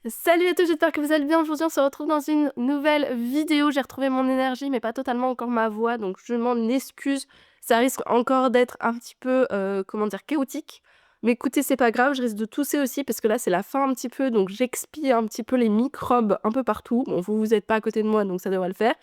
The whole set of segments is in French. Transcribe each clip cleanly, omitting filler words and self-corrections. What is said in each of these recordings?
Salut à tous, j'espère que vous allez bien. Aujourd'hui, on se retrouve dans une nouvelle vidéo. J'ai retrouvé mon énergie, mais pas totalement encore ma voix, donc je m'en excuse. Ça risque encore d'être un petit peu, comment dire, chaotique. Mais écoutez, c'est pas grave, je risque de tousser aussi parce que là, c'est la fin un petit peu, donc j'expie un petit peu les microbes un peu partout. Bon, vous êtes pas à côté de moi, donc ça devrait le faire.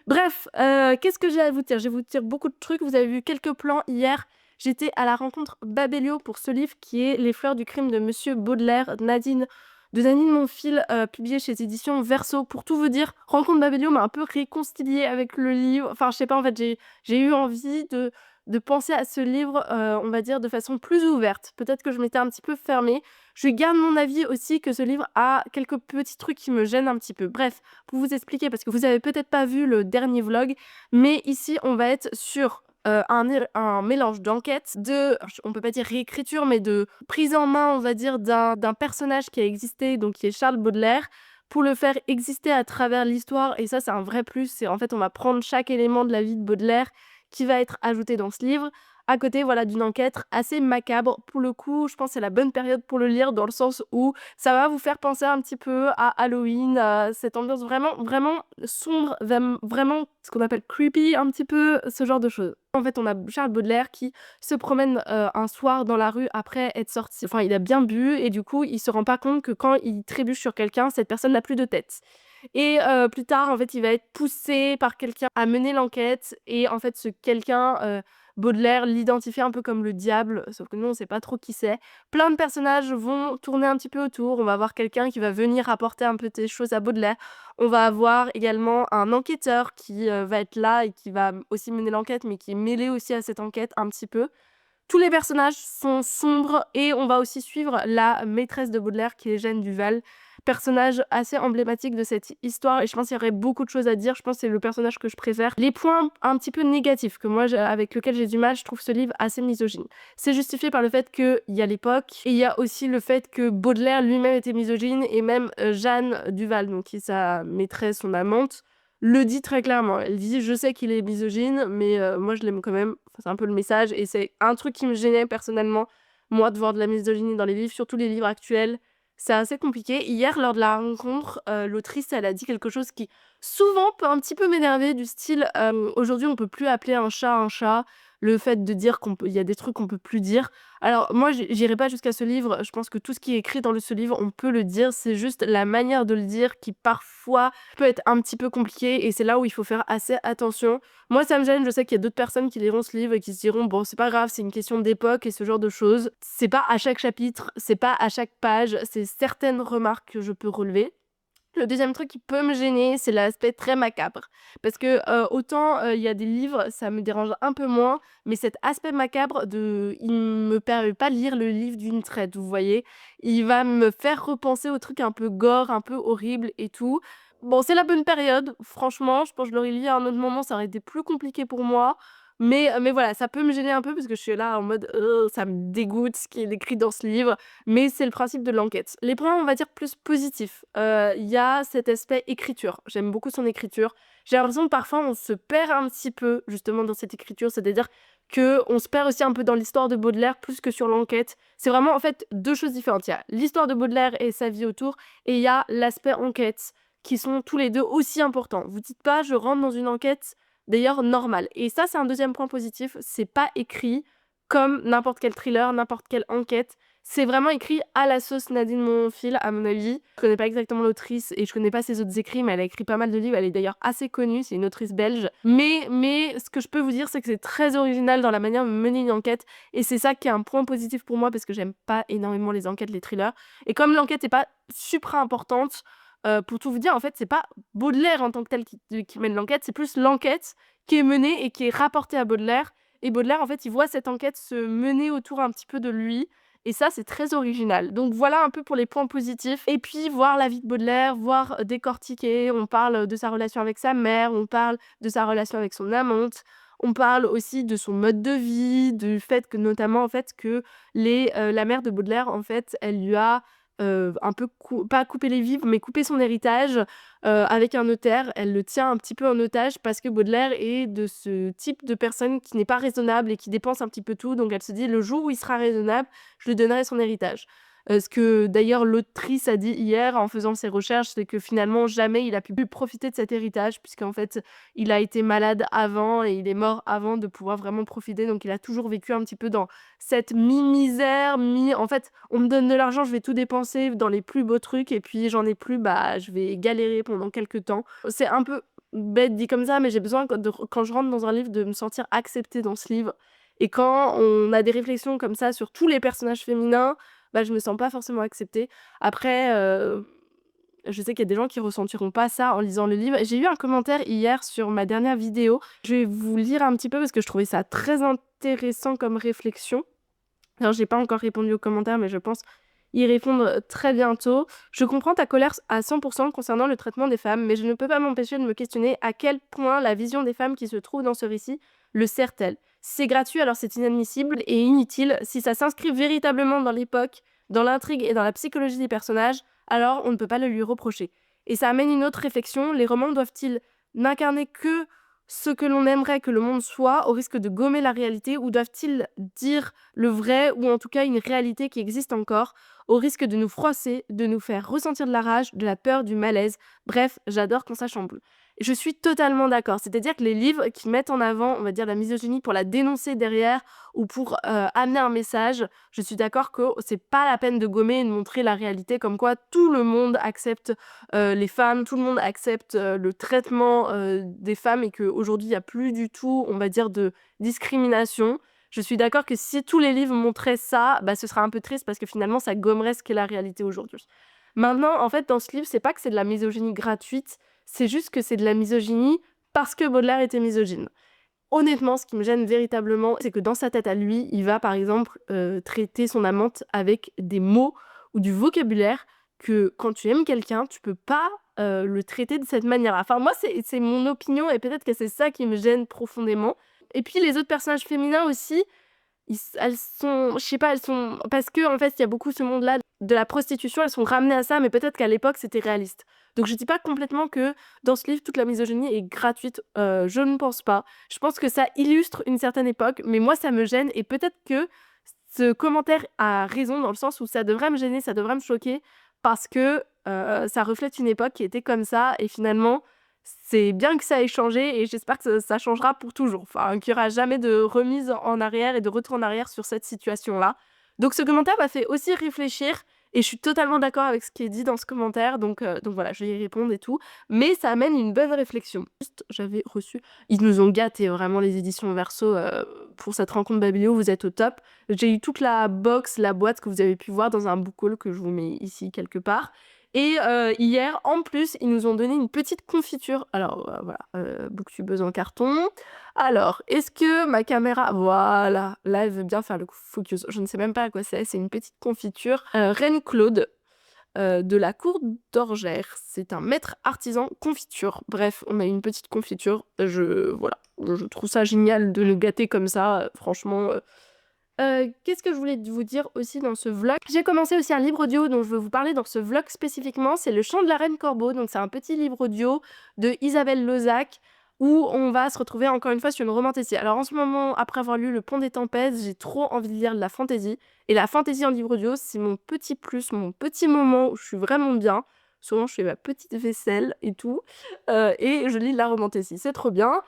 Bref, qu'est-ce que j'ai à vous dire? Je vais vous dire beaucoup de trucs. Vous avez vu quelques plans hier. J'étais à la rencontre Babelio pour ce livre qui est Les fleurs du crime de Monsieur Baudelaire, Nadine Monfil, publié chez éditions Verso. Pour tout vous dire, Rencontre Babelio m'a un peu réconciliée avec le livre. Enfin, je sais pas, en fait, j'ai eu envie de penser à ce livre, on va dire, de façon plus ouverte. Peut-être que je m'étais un petit peu fermée. Je garde mon avis aussi que ce livre a quelques petits trucs qui me gênent un petit peu. Bref, pour vous expliquer, parce que vous avez peut-être pas vu le dernier vlog, mais ici, on va être sur un mélange d'enquête, on peut pas dire réécriture, mais de prise en main, on va dire, d'un personnage qui a existé, donc qui est Charles Baudelaire, pour le faire exister à travers l'histoire. Et ça, c'est un vrai plus. C'est en fait, on va prendre chaque élément de la vie de Baudelaire qui va être ajouté dans ce livre, à côté, voilà, d'une enquête assez macabre. Pour le coup, je pense que c'est la bonne période pour le lire, dans le sens où ça va vous faire penser un petit peu à Halloween, à cette ambiance vraiment, vraiment sombre, vraiment ce qu'on appelle creepy, un petit peu, ce genre de choses. En fait, on a Charles Baudelaire qui se promène un soir dans la rue après être sorti. Enfin, il a bien bu et du coup, il se rend pas compte que quand il trébuche sur quelqu'un, cette personne n'a plus de tête. Et plus tard, en fait, il va être poussé par quelqu'un à mener l'enquête et en fait, ce quelqu'un, Baudelaire l'identifie un peu comme le diable, sauf que nous, on sait pas trop qui c'est. Plein de personnages vont tourner un petit peu autour. On va avoir quelqu'un qui va venir apporter un peu des choses à Baudelaire. On va avoir également un enquêteur qui, va être là et qui va aussi mener l'enquête, mais qui est mêlé aussi à cette enquête un petit peu. Tous les personnages sont sombres et on va aussi suivre la maîtresse de Baudelaire qui est Jeanne Duval, personnage assez emblématique de cette histoire et je pense qu'il y aurait beaucoup de choses à dire. Je pense que c'est le personnage que je préfère. Les points un petit peu négatifs que moi avec lesquels j'ai du mal, je trouve ce livre assez misogyne. C'est justifié par le fait qu'il y a l'époque et il y a aussi le fait que Baudelaire lui-même était misogyne et même Jeanne Duval, donc qui est sa maîtresse, son amante, le dit très clairement. Elle dit: «Je sais qu'il est misogyne, mais moi je l'aime quand même». Enfin, c'est un peu le message et c'est un truc qui me gênait personnellement, moi, de voir de la misogynie dans les livres, surtout les livres actuels. C'est assez compliqué. Hier, lors de la rencontre, l'autrice, elle a dit quelque chose qui, souvent, peut un petit peu m'énerver, du style, aujourd'hui, on peut plus appeler un chat un chat. Le fait de dire il y a des trucs qu'on peut plus dire. Alors moi, j'irai pas jusqu'à ce livre. Je pense que tout ce qui est écrit dans ce livre, on peut le dire. C'est juste la manière de le dire qui, parfois, peut être un petit peu compliquée et c'est là où il faut faire assez attention. Moi, ça me gêne. Je sais qu'il y a d'autres personnes qui liront ce livre et qui se diront: «Bon, c'est pas grave, c'est une question d'époque» et ce genre de choses. C'est pas à chaque chapitre, c'est pas à chaque page, c'est certaines remarques que je peux relever. Le deuxième truc qui peut me gêner, c'est l'aspect très macabre. Parce que, autant, il y a des livres, ça me dérange un peu moins, mais cet aspect macabre il me permet pas de lire le livre d'une traite, vous voyez? Il va me faire repenser aux trucs un peu gore, un peu horribles et tout. Bon, c'est la bonne période, franchement, je pense que je l'aurais lu à un autre moment, ça aurait été plus compliqué pour moi. Mais voilà, ça peut me gêner un peu parce que je suis là en mode: ça me dégoûte ce qui est écrit dans ce livre», mais c'est le principe de l'enquête. Les points, on va dire, plus positifs, il y a cet aspect écriture. J'aime beaucoup son écriture. J'ai l'impression que parfois on se perd un petit peu justement dans cette écriture, c'est-à-dire qu'on se perd aussi un peu dans l'histoire de Baudelaire plus que sur l'enquête. C'est vraiment en fait 2 choses différentes. Il y a l'histoire de Baudelaire et sa vie autour et il y a l'aspect enquête qui sont tous les 2 aussi importants. Vous dites pas: «Je rentre dans une enquête», d'ailleurs normale et ça, c'est un deuxième point positif, c'est pas écrit comme n'importe quel thriller, n'importe quelle enquête. C'est vraiment écrit à la sauce Nadine Monfil, à mon avis. Je connais pas exactement l'autrice et je connais pas ses autres écrits, mais elle a écrit pas mal de livres. Elle est d'ailleurs assez connue, c'est une autrice belge. Mais ce que je peux vous dire, c'est que c'est très original dans la manière de mener une enquête et c'est ça qui est un point positif pour moi parce que j'aime pas énormément les enquêtes, les thrillers. Et comme l'enquête est pas supra importante, pour tout vous dire, en fait, c'est pas Baudelaire en tant que tel qui mène l'enquête, c'est plus l'enquête qui est menée et qui est rapportée à Baudelaire et Baudelaire, en fait, il voit cette enquête se mener autour un petit peu de lui et ça, c'est très original. Donc voilà un peu pour les points positifs et puis voir la vie de Baudelaire, voir décortiquer. On parle de sa relation avec sa mère, on parle de sa relation avec son amante, on parle aussi de son mode de vie, du fait que notamment, en fait, que la mère de Baudelaire, en fait, elle lui a, un peu pas coupé les vivres, mais coupé son héritage, avec un notaire. Elle le tient un petit peu en otage parce que Baudelaire est de ce type de personne qui n'est pas raisonnable et qui dépense un petit peu tout. Donc elle se dit: «Le jour où il sera raisonnable, je lui donnerai son héritage». Ce que d'ailleurs l'autrice a dit hier en faisant ses recherches, c'est que finalement jamais il a pu profiter de cet héritage puisqu'en fait, il a été malade avant et il est mort avant de pouvoir vraiment profiter. Donc il a toujours vécu un petit peu dans cette mi-misère, en fait, on me donne de l'argent, je vais tout dépenser dans les plus beaux trucs et puis j'en ai plus, bah, je vais galérer pendant quelques temps. C'est un peu bête dit comme ça, mais j'ai besoin quand je rentre dans un livre de me sentir acceptée dans ce livre et quand on a des réflexions comme ça sur tous les personnages féminins, bah, je me sens pas forcément acceptée. Après, je sais qu'il y a des gens qui ressentiront pas ça en lisant le livre. J'ai eu un commentaire hier sur ma dernière vidéo. Je vais vous lire un petit peu parce que je trouvais ça très intéressant comme réflexion. Alors j'ai pas encore répondu aux commentaires, mais je pense y répondre très bientôt. «Je comprends ta colère à 100 concernant le traitement des femmes, mais je ne peux pas m'empêcher de me questionner à quel point la vision des femmes qui se trouve dans ce récit le sert-elle? Si c'est gratuit, alors c'est inadmissible et inutile. Si ça s'inscrit véritablement dans l'époque, dans l'intrigue et dans la psychologie des personnages, alors on ne peut pas le lui reprocher.» Et ça amène une autre réflexion: les romans doivent-ils n'incarner que ce que l'on aimerait que le monde soit, au risque de gommer la réalité, ou doivent-ils dire le vrai, ou en tout cas une réalité qui existe encore, au risque de nous froisser, de nous faire ressentir de la rage, de la peur, du malaise? Bref, j'adore quand ça chamboule. Je suis totalement d'accord. C'est-à-dire que les livres qui mettent en avant, on va dire, la misogynie pour la dénoncer derrière ou pour amener un message, je suis d'accord que c'est pas la peine de gommer et de montrer la réalité comme quoi tout le monde accepte les femmes, tout le monde accepte le traitement des femmes et qu'aujourd'hui il n'y a plus du tout, on va dire, de discrimination. Je suis d'accord que si tous les livres montraient ça, bah, ce serait un peu triste parce que finalement ça gommerait ce qu'est la réalité aujourd'hui. Maintenant, en fait, dans ce livre, c'est pas que c'est de la misogynie gratuite, c'est juste que c'est de la misogynie parce que Baudelaire était misogyne. Honnêtement, ce qui me gêne véritablement, c'est que dans sa tête à lui, il va par exemple traiter son amante avec des mots ou du vocabulaire que quand tu aimes quelqu'un, tu peux pas le traiter de cette manière-là. Enfin, moi, c'est mon opinion et peut-être que c'est ça qui me gêne profondément. Et puis les autres personnages féminins aussi, elles sont, je sais pas, elles sont, parce que en fait, il y a beaucoup ce monde-là de la prostitution, elles sont ramenées à ça, mais peut-être qu'à l'époque, c'était réaliste. Donc je dis pas complètement que dans ce livre, toute la misogynie est gratuite, je ne pense pas. Je pense que ça illustre une certaine époque, mais moi, ça me gêne et peut-être que ce commentaire a raison dans le sens où ça devrait me gêner, ça devrait me choquer parce que, ça reflète une époque qui était comme ça et finalement, c'est bien que ça ait changé et j'espère que ça changera pour toujours. Enfin, qu'il y aura jamais de remise en arrière et de retour en arrière sur cette situation-là. Donc ce commentaire m'a fait aussi réfléchir et je suis totalement d'accord avec ce qui est dit dans ce commentaire, donc voilà, je vais y répondre et tout. Mais ça amène une bonne réflexion. Juste, j'avais reçu, ils nous ont gâtés vraiment les éditions Verso, pour cette rencontre Babylio, vous êtes au top. J'ai eu toute la box, la boîte que vous avez pu voir dans un book haul que je vous mets ici quelque part. Et hier, en plus, ils nous ont donné une petite confiture. Alors voilà, booktubeuse en carton. Alors, est-ce que ma caméra, voilà, là elle veut bien faire le focus. Je ne sais même pas à quoi c'est une petite confiture. Reine Claude, de la cour d'Orgères. C'est un maître artisan confiture. Bref, on a une petite confiture. Voilà, je trouve ça génial de nous gâter comme ça, franchement. Qu'est-ce que je voulais vous dire aussi dans ce vlog? J'ai commencé aussi un livre audio dont je veux vous parler dans ce vlog spécifiquement, c'est Le Chant de la Reine Corbeau, donc c'est un petit livre audio de Isabelle Lozac où on va se retrouver encore une fois sur une romantasy. Alors en ce moment, après avoir lu Le Pont des Tempêtes, j'ai trop envie de lire de la fantasy et la fantasy en livre audio, c'est mon petit plus, mon petit moment où je suis vraiment bien. Souvent, je fais ma petite vaisselle et tout, et je lis de la romantasy, c'est trop bien.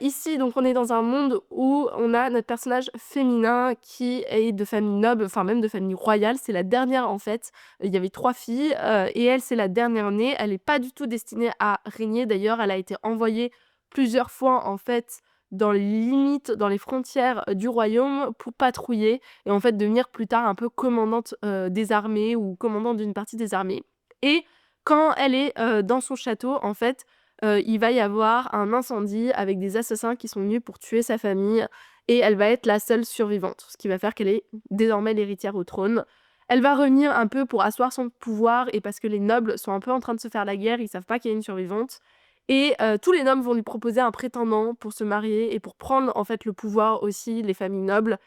Ici, donc on est dans un monde où on a notre personnage féminin qui est de famille noble, enfin même de famille royale, c'est la dernière en fait. Il y avait 3 filles, et elle, c'est la dernière née. Elle est pas du tout destinée à régner d'ailleurs, elle a été envoyée plusieurs fois en fait dans les limites, dans les frontières, du royaume pour patrouiller et en fait devenir plus tard un peu commandante, des armées ou commandante d'une partie des armées. Et quand elle est, dans son château en fait, il va y avoir un incendie avec des assassins qui sont venus pour tuer sa famille et elle va être la seule survivante, ce qui va faire qu'elle est désormais l'héritière au trône. Elle va revenir un peu pour asseoir son pouvoir et parce que les nobles sont un peu en train de se faire la guerre, ils savent pas qu'il y a une survivante et tous les nobles vont lui proposer un prétendant pour se marier et pour prendre en fait le pouvoir aussi, les familles nobles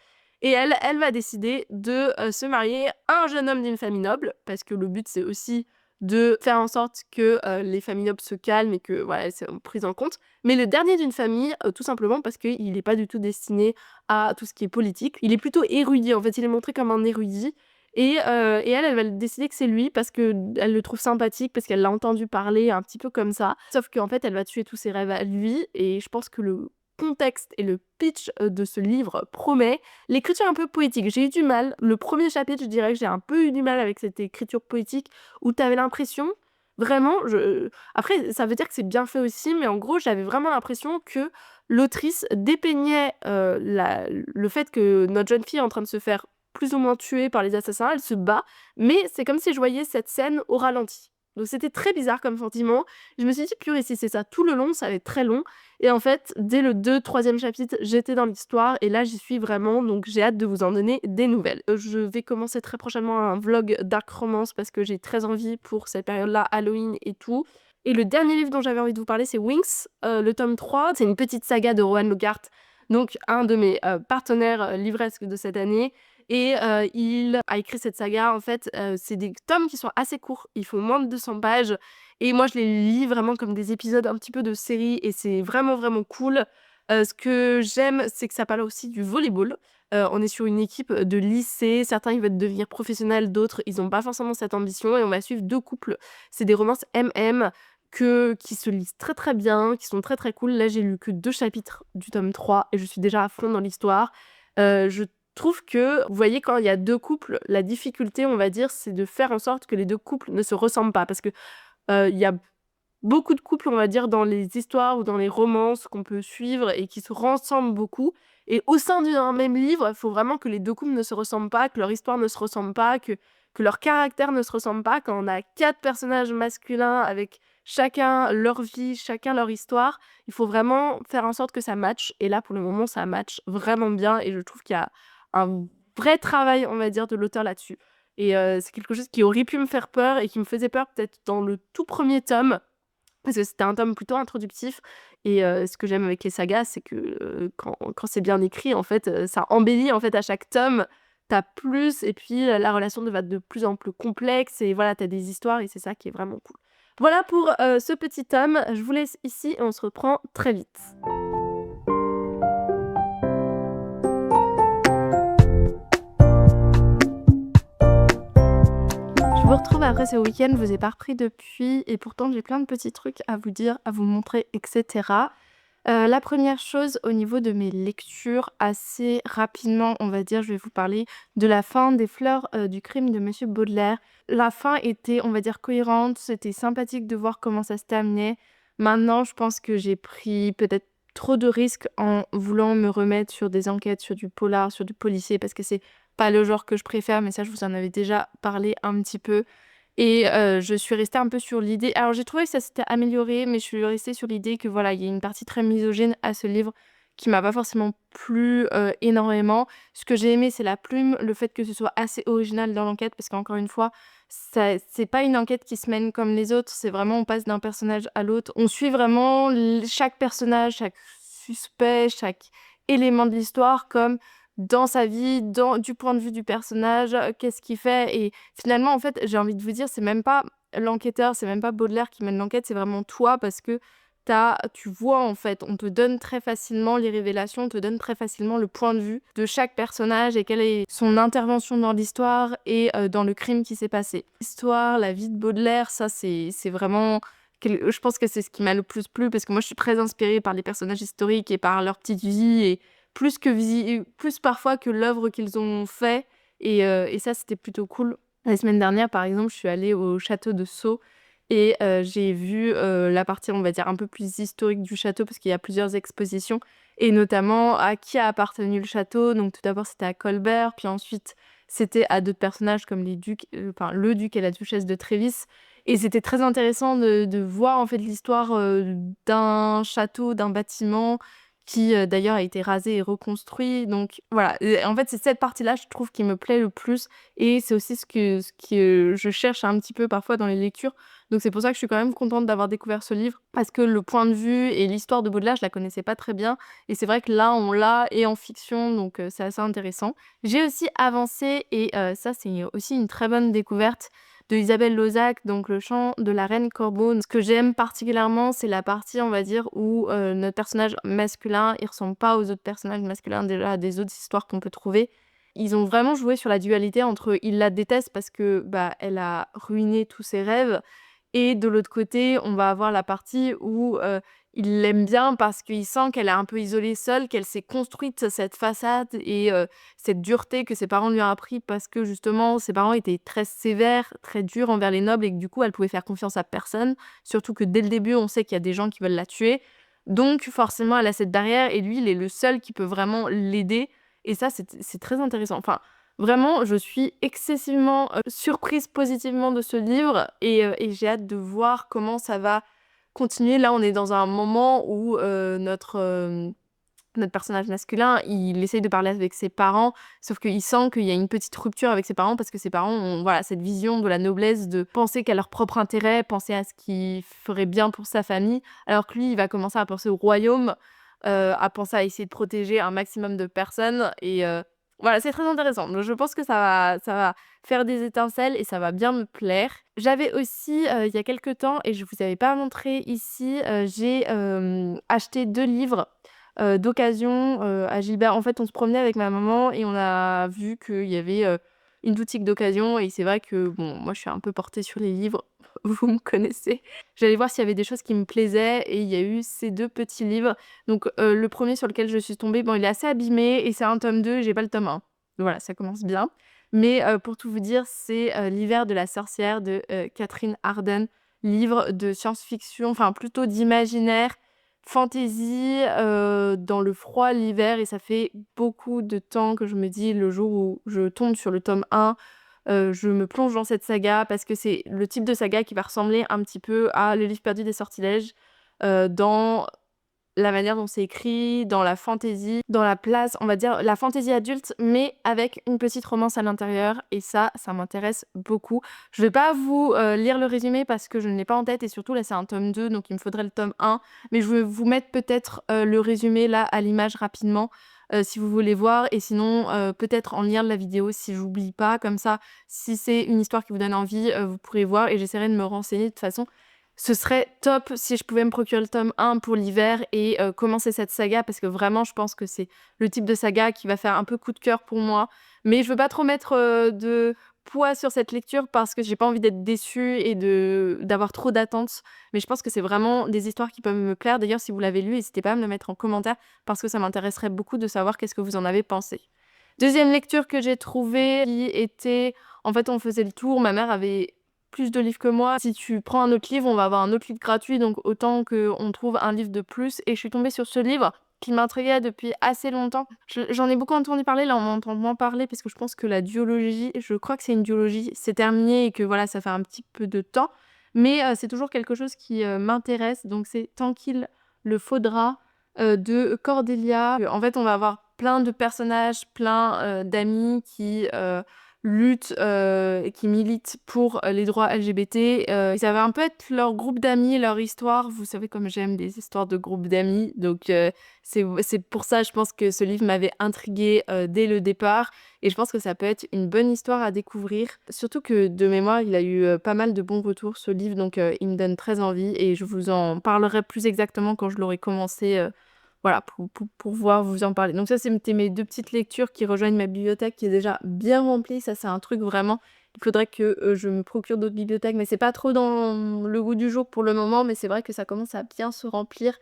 et elle va décider de, se marier à un jeune homme d'une famille noble parce que le but c'est aussi de faire en sorte que les familles nobles se calment et que voilà, elles sont prises en compte. Mais le dernier d'une famille, tout simplement parce qu'il n'est pas du tout destiné à tout ce qui est politique. Il est plutôt érudit, en fait, il est montré comme un érudit et elle va décider que c'est lui parce qu'elle le trouve sympathique, parce qu'elle l'a entendu parler un petit peu comme ça. Sauf qu'en fait, elle va tuer tous ses rêves à lui et je pense que le contexte et le pitch, de ce livre promet. L'écriture un peu poétique, j'ai eu du mal. Le premier chapitre, je dirais que j'ai un peu eu du mal avec cette écriture poétique où tu avais l'impression, vraiment, après ça veut dire que c'est bien fait aussi, mais en gros, j'avais vraiment l'impression que l'autrice dépeignait, le fait que notre jeune fille est en train de se faire plus ou moins tuée par les assassins, elle se bat, mais c'est comme si je voyais cette scène au ralenti. Donc c'était très bizarre comme sentiment. Je me suis dit: «Purée, si c'est ça tout le long, ça va être très long», et en fait, dès le 2-3e chapitre, j'étais dans l'histoire et là, j'y suis vraiment, donc j'ai hâte de vous en donner des nouvelles. Je vais commencer très prochainement un vlog dark romance parce que j'ai très envie pour cette période-là, Halloween et tout. Et le dernier livre dont j'avais envie de vous parler, c'est Winx, le tome 3. C'est une petite saga de Rowan Lockhart, donc un de mes, partenaires, livresques de cette année, et il a écrit cette saga. En fait, c'est des tomes qui sont assez courts, il faut moins de 200 pages et moi je les lis vraiment comme des épisodes un petit peu de série et c'est vraiment, vraiment cool. Ce que j'aime, c'est que ça parle aussi du volleyball. On est sur une équipe de lycée, certains ils veulent devenir professionnels, d'autres ils ont pas forcément cette ambition et on va suivre 2 couples. C'est des romances MM qui se lisent très, très bien, qui sont très, très cool. Là, j'ai lu que 2 chapitres du tome 3 et je suis déjà à fond dans l'histoire. Je trouve que, vous voyez, quand il y a 2 couples, la difficulté, on va dire, c'est de faire en sorte que les 2 couples ne se ressemblent pas. Parce que, il y a beaucoup de couples, on va dire, dans les histoires ou dans les romances qu'on peut suivre et qui se ressemblent beaucoup. Et au sein d'un même livre, il faut vraiment que les 2 couples ne se ressemblent pas, que leur histoire ne se ressemble pas, que leur caractère ne se ressemble pas. Quand on a 4 personnages masculins avec chacun leur vie, chacun leur histoire, il faut vraiment faire en sorte que ça matche. Et là, pour le moment, ça matche vraiment bien et je trouve qu'il y a un vrai travail, on va dire, de l'auteur là-dessus. Et c'est quelque chose qui aurait pu me faire peur et qui me faisait peur peut-être dans le tout premier tome, parce que c'était un tome plutôt introductif et ce que j'aime avec les sagas, c'est que, quand c'est bien écrit, en fait, ça embellit, en fait, à chaque tome. T'as plus et puis, la relation va de plus en plus complexe et voilà, t'as des histoires et c'est ça qui est vraiment cool. Voilà pour, ce petit tome. Je vous laisse ici et on se reprend très vite. Je vous retrouve après ce week-end, je vous ai pas repris depuis et pourtant j'ai plein de petits trucs à vous dire, à vous montrer et cetera. La première chose au niveau de mes lectures, assez rapidement, on va dire, je vais vous parler de la fin des Fleurs, du crime de Monsieur Baudelaire. La fin était, on va dire, cohérente, c'était sympathique de voir comment ça se terminait. Maintenant, je pense que j'ai pris peut-être trop de risques en voulant me remettre sur des enquêtes, sur du polar, sur du policier, parce que c'est pas le genre que je préfère, mais ça, je vous en avais déjà parlé un petit peu. Et je suis restée un peu sur l'idée, alors j'ai trouvé que ça s'était amélioré, mais je suis restée sur l'idée que voilà, il y a une partie très misogyne à ce livre qui m'a pas forcément plu, énormément. Ce que j'ai aimé, c'est la plume, le fait que ce soit assez original dans l'enquête parce qu'encore une fois, ça c'est pas une enquête qui se mène comme les autres, c'est vraiment on passe d'un personnage à l'autre. On suit vraiment chaque personnage, chaque suspect, chaque élément de l'histoire comme dans sa vie, du point de vue du personnage, qu'est-ce qu'il fait et finalement, en fait, j'ai envie de vous dire, c'est même pas l'enquêteur, c'est même pas Baudelaire qui mène l'enquête, c'est vraiment toi parce que tu vois, en fait, on te donne très facilement les révélations, on te donne très facilement le point de vue de chaque personnage et quelle est son intervention dans l'histoire et dans le crime qui s'est passé. L'histoire, la vie de Baudelaire, ça, c'est vraiment je pense que c'est ce qui m'a le plus plu parce que moi, je suis très inspirée par les personnages historiques et par leur petite vie et plus parfois que l'œuvre qu'ils ont fait et ça, c'était plutôt cool. La semaine dernière, par exemple, je suis allée au château de Sceaux et j'ai vu, la partie, on va dire, un peu plus historique du château parce qu'il y a plusieurs expositions et notamment à qui a appartenu le château. Donc tout d'abord, c'était à Colbert, puis ensuite, c'était à d'autres personnages comme les ducs, enfin, le duc et la duchesse de Trévis et c'était très intéressant de voir, en fait, l'histoire, d'un château, d'un bâtiment qui, d'ailleurs a été rasé et reconstruit. Donc voilà, en fait, c'est cette partie-là, je trouve, qui me plaît le plus et c'est aussi ce que je cherche un petit peu parfois dans les lectures. Donc c'est pour ça que je suis quand même contente d'avoir découvert ce livre parce que le point de vue et l'histoire de Baudelaire, je la connaissais pas très bien et c'est vrai que là, on l'a et en fiction, donc c'est assez intéressant. J'ai aussi avancé et ça, c'est aussi une très bonne découverte de Isabelle Lauzac, donc Le chant de la reine Corbeau. Ce que j'aime particulièrement, c'est la partie, on va dire, où notre personnage masculin, il ressemble pas aux autres personnages masculins déjà des autres histoires qu'on peut trouver. Ils ont vraiment joué sur la dualité entre il la déteste parce que, bah, elle a ruiné tous ses rêves et de l'autre côté, on va avoir la partie où, il l'aime bien parce qu'il sent qu'elle est un peu isolée seule, qu'elle s'est construite cette façade et cette dureté que ses parents lui ont appris parce que justement ses parents étaient très sévères, très durs envers les nobles et que du coup elle pouvait faire confiance à personne. Surtout que dès le début, on sait qu'il y a des gens qui veulent la tuer. Donc forcément, elle a cette barrière et lui, il est le seul qui peut vraiment l'aider et ça, c'est très intéressant. Enfin, vraiment, je suis excessivement, surprise positivement de ce livre et j'ai hâte de voir comment ça va continuer. Là, on est dans un moment où, notre personnage masculin, il essaye de parler avec ses parents, sauf qu'il sent qu'il y a une petite rupture avec ses parents parce que ses parents ont, voilà, cette vision de la noblesse de penser qu'à leur propre intérêt, penser à ce qui ferait bien pour sa famille, alors que lui, il va commencer à penser au royaume, à penser à essayer de protéger un maximum de personnes et voilà, c'est très intéressant. Donc je pense que ça va faire des étincelles et ça va bien me plaire. J'avais aussi, il y a quelque temps et je vous avais pas montré ici, j'ai, acheté 2 livres d'occasion, à Gilbert. En fait, on se promenait avec ma maman et on a vu qu'il y avait, une boutique d'occasion et c'est vrai que, bon, moi, je suis un peu portée sur les livres, vous me connaissez. J'allais voir s'il y avait des choses qui me plaisaient et il y a eu ces 2 petits livres. Donc, le 1er sur lequel je suis tombée, bon, il est assez abîmé et c'est un tome 2 et j'ai pas le tome 1. Voilà, ça commence bien. Mais, pour tout vous dire, c'est, L'hiver de la sorcière de, Catherine Arden. Livre de science-fiction, enfin plutôt d'imaginaire Fantaisie, dans le froid l'hiver et ça fait beaucoup de temps que je me dis: «Le jour où je tombe sur le tome 1, je me plonge dans cette saga» parce que c'est le type de saga qui va ressembler un petit peu à Le Livre perdu des sortilèges, dans la manière dont c'est écrit, dans la fantaisie, dans la place, on va dire la fantaisie adulte, mais avec une petite romance à l'intérieur et ça m'intéresse beaucoup. Je vais pas vous, lire le résumé parce que je ne l'ai pas en tête et surtout là, c'est un tome 2 donc il me faudrait le tome 1, mais je vais vous mettre peut-être, le résumé là à l'image rapidement, si vous voulez voir et sinon, peut-être en lien de la vidéo si j'oublie pas. Comme ça, si c'est une histoire qui vous donne envie, vous pourrez voir et j'essaierai de me renseigner. De toute façon, ce serait top si je pouvais me procurer le tome 1 pour l'hiver et commencer cette saga parce que vraiment je pense que c'est le type de saga qui va faire un peu coup de cœur pour moi. Mais je veux pas trop mettre, de poids sur cette lecture parce que j'ai pas envie d'être déçue et d'avoir trop d'attentes. Mais je pense que c'est vraiment des histoires qui peuvent me plaire. D'ailleurs, si vous l'avez lu, n'hésitez pas à me le mettre en commentaire parce que ça m'intéresserait beaucoup de savoir qu'est-ce que vous en avez pensé. Deuxième lecture que j'ai trouvée qui était en fait, on faisait le tour, ma mère avait plus de livres que moi. Si tu prends un autre livre, on va avoir un autre livre gratuit, donc autant qu'on trouve un livre de plus. Et je suis tombée sur ce livre qui m'intriguait depuis assez longtemps. J'en ai beaucoup entendu parler, là on m'entend moins parler parce que je pense que la duologie, je crois que c'est une duologie, c'est terminé et que voilà, ça fait un petit peu de temps. Mais c'est toujours quelque chose qui m'intéresse, donc c'est Tant qu'il le faudra de Cordelia. En fait, on va avoir plein de personnages, plein d'amis qui luttent et qui militent pour les droits LGBT. Ça va un peu être leur groupe d'amis, leur histoire. Vous savez comme j'aime les histoires de groupes d'amis. Donc c'est pour ça, je pense que ce livre m'avait intriguée dès le départ. Et je pense que ça peut être une bonne histoire à découvrir. Surtout que de mémoire, il a eu pas mal de bons retours ce livre. Donc il me donne très envie. Et je vous en parlerai plus exactement quand je l'aurai commencé. Voilà, pour pouvoir vous en parler. Donc ça, c'était mes 2 petites lectures qui rejoignent ma bibliothèque qui est déjà bien remplie. Ça, c'est un truc vraiment il faudrait que, je me procure d'autres bibliothèques, mais c'est pas trop dans le goût du jour pour le moment, mais c'est vrai que ça commence à bien se remplir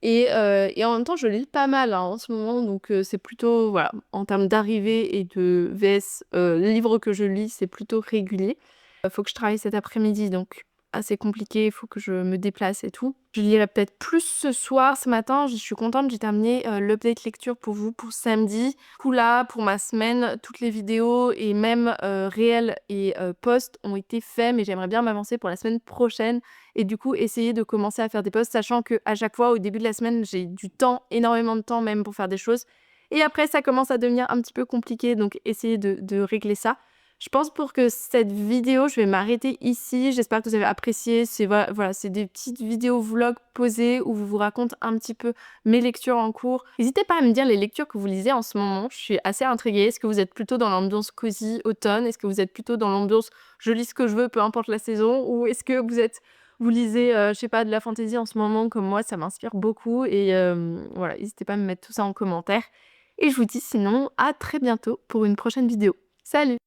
et en même temps, je lis pas mal, hein, en ce moment, donc c'est plutôt voilà, en termes d'arrivée et de VS, livres que je lis, c'est plutôt régulier. Faut que je travaille cet après-midi, donc assez compliqué, il faut que je me déplace et tout. Je lirai peut-être plus ce soir. Ce matin, je suis contente, j'ai terminé, l'update lecture pour vous pour samedi. Du coup là, pour ma semaine, toutes les vidéos et même, réels et posts ont été faits, mais j'aimerais bien m'avancer pour la semaine prochaine et du coup essayer de commencer à faire des posts, sachant qu'à chaque fois, au début de la semaine, j'ai du temps, énormément de temps même pour faire des choses et après ça commence à devenir un petit peu compliqué, donc essayer de régler ça. Je pense pour que cette vidéo, je vais m'arrêter ici. J'espère que vous avez apprécié. C'est voilà, c'est des petites vidéos vlog posées où je vous raconte un petit peu mes lectures en cours. N'hésitez pas à me dire les lectures que vous lisez en ce moment. Je suis assez intriguée. Est-ce que vous êtes plutôt dans l'ambiance cosy automne? Est-ce que vous êtes plutôt dans l'ambiance je lis ce que je veux, peu importe la saison? Ou est-ce que vous lisez, je sais pas, de la fantaisie en ce moment comme moi, ça m'inspire beaucoup et voilà, n'hésitez pas à me mettre tout ça en commentaire. et je vous dis sinon à très bientôt pour une prochaine vidéo. Salut!